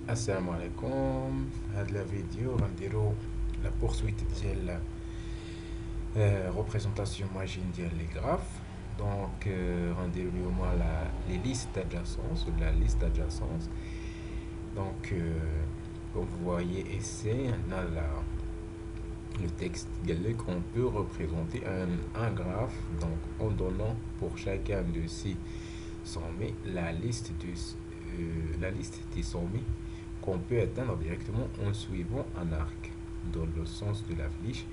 السلام عليكم. في هذا الفيديو غنديرو لا بورسويت ديال ريبريزونطاسيون ماجين ديال لي غراف. دونك غنديرو اليوم لي ليست d'adjacence ولا ليست d'adjacence. Donc comme vous voyez ici on a le texte qu'on peut représenter un graphe, donc en donnant pour chacun de ces sommets la liste des sommets qu'on peut atteindre directement en suivant un arc dans le sens de la flèche.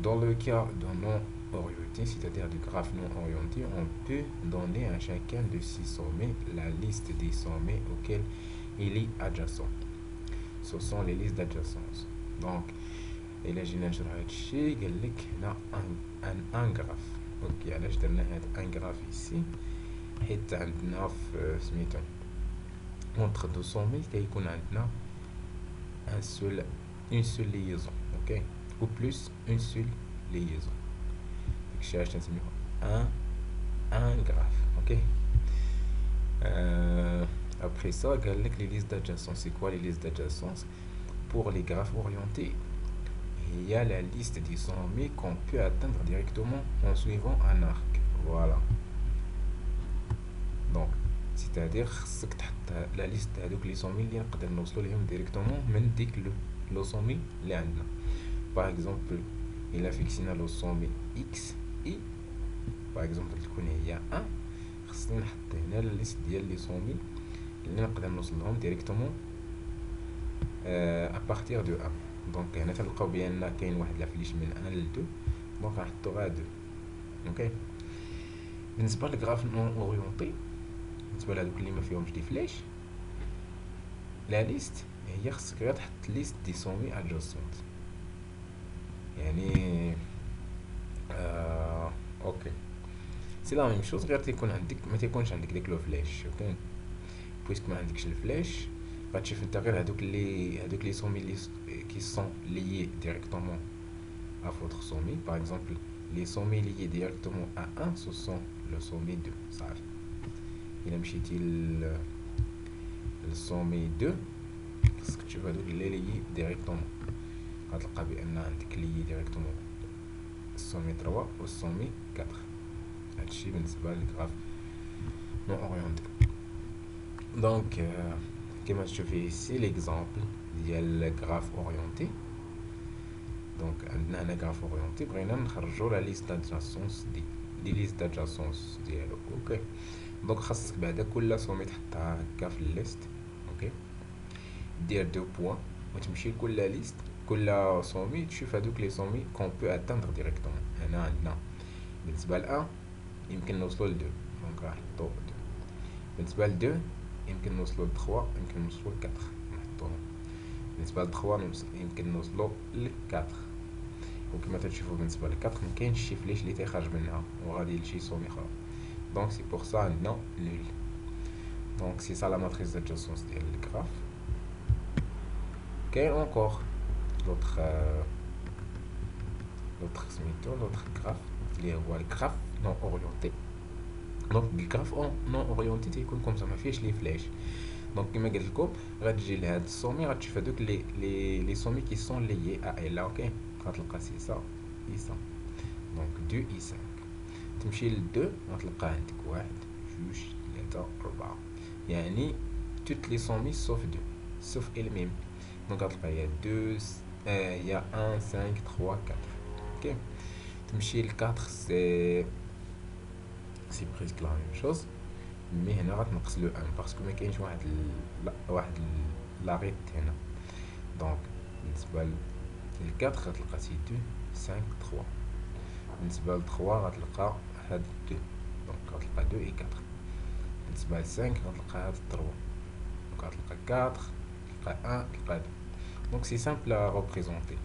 Dans le cas d'un non orienté, c'est-à-dire du graphe non orienté, on peut donner à chacun de ces sommets la liste des sommets auxquels il est adjacent. Ce sont les listes d'adjacence. Donc, إلا جينا نشرح هادشي قالك هنا ان غراف. اوكي، علاش درنا هاد ان غراف ici؟ حيت عندنا في سميتو entre deux sommets كيكون عندنا une seule liaison. ok, ou plus une seule liaison. داكشي علاش نسميوه un graphe. ok. Après ça قالك les listes d'adjacence. C'est quoi les listes d'adjacence? Pour les graphes orientés, il y a la liste des sommets qu'on peut atteindre directement en suivant un arc. Voilà. Donc, c'est-à-dire خصك تحط لا ليست هذوك لي سومي اللي نقدر نوصلوا لهم ديريكتومون من ديك لو سومي اللي عندنا. باغ اكزومبل الا فيكسينا لو سومي اكس اي، باغ اكزومبل تكون هي 1، خصني نحط هنا لا ليست ديال لي سومي اللي نقدر نوصل لهم ديريكتومون ا بارتير دو 1. دونك هنا تلقاو بان كاين واحد لا فليش من 1 ل 2، دونك غنحطو غا 2. اوكي. بالنسبه للغراف نون اورينتي، بالنسبه لهادوك اللي ما فيهمش دي فلاش، لا ليست هي خصك غير تحط ليست دي سومي ادجوستمنت. يعني اوكي، سي لا ميم شوز، غير تيكون عندك ما تيكونش عندك ديك لو فلاش. اوكي، بويسك ما عندكش الفلاش غتشوف انت غير هادوك لي سومي اللي qui sont liés directement à votre sommet. Par exemple, les sommets liés directement à 1, ce sont le sommet 2. صافي. إلا مشيتي للسومي 2 خصك تشوف هادوك اللي ليي ديريكتومون، غتلقى بأن عندك ليي ديريكتومون السومي 3 والسومي 4. هادشي بالنسبة للغراف نون أورينتي. دونك كما تشوفي ici l'exemple ديال غراف اورينتي. دونك عندنا هنا غراف اورينتي، بغينا نخرجوا لا ليست دادجاسونس دي ليست دادجاسونس ديالو. اوكي، دونك خاصك بعدا كل سومي تحطها هكا في الليست. اوكي، دير دو بوين وتمشي لكل ليست، كل سومي تشوف هادوك لي سومي كون بو اتاندر ديريكتومون. هنا عندنا بالنسبه ل1 يمكن نوصلوا ل2، دونك غنحطو 2. بالنسبه ل2 يمكن نوصلوا ل3، يمكن نوصلوا ل4، نحطوهم. بالنسبه ل3 يمكن نوصلوا ل4. وكما تشوفوا بالنسبه ل4 مكاينش شي فليش اللي تيخرج منها وغادي لشي سومي اخر. دونك سي بور سا عندنا نول. دونك سي سا لا ماتريس دادجاسونس ديال الغراف. كاين اونكور لوطخ سميتو لوطخ غراف اللي هو الغراف نون اورينتي. دونك الغراف نون اورينتي تيكون كوم سا ما فيهش لي فلاش. دونك كما قلت لكم غتجي لهاد السومي غتشوف هادوك لي سومي كي سون ليي ا ال. اوكي، غتلقى سي سا اي سا، دونك 2 اي 5. تمشي ل 2 غتلقى عندك 1 2 3 4، يعني توت لي سومي سوف 2 سوف ال ميم. دونك غتلقى هي 2 هي 1 5 3 4. اوكي، تمشي ل 4 سي بريسك لا ميم شوز، مي هنا غتنقص لو 1 باسكو ما كاينش واحد لاغيت هنا. دونك بالنسبه ل 4 غتلقى سي 2 5 3. بالنسبه ل 3 غتلقى هاد 2، دونك غتلقى 2 اي 4. بالنسبه ل 5 غتلقى هاد 3، دونك غتلقى 4 تلقى 1 تلقى 2. دونك سي سامبل ا ريبريزونتي.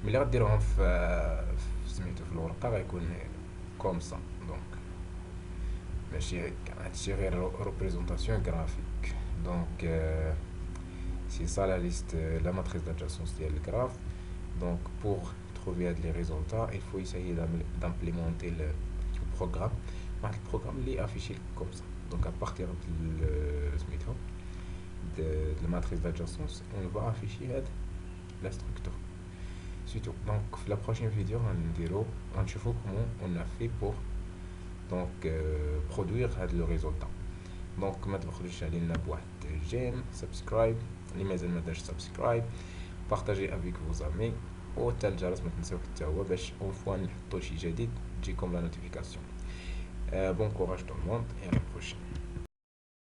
ملي غديروهم في سميتو في الورقه غيكون كوم سا. دونك ماشي هادشي غير ريبريزونطاسيون غرافيك. دونك سي سا لا ليست لا ماتريس دادجاسونس ديال الغراف. دونك بور trouver les résultats, il faut essayer d'implémenter le programme. Le programme est affiché comme ça. Donc à partir de de matrice d'adjacence, on va afficher la structure. Surtout. Donc, la prochaine vidéo, on va voir comment on a fait pour donc produire le résultat. Donc, ما تبخلوش علينا بواحد j'aime, subscribe, اللي مازال ما دارش subscribe, partagez avec vos amis, وحتى الجرس ما تنساوش حتى هو باش اون فوا نحطو شي جديد تجيكم لا نوتيفيكاسيون. Bon courage tout le monde et à la prochaine.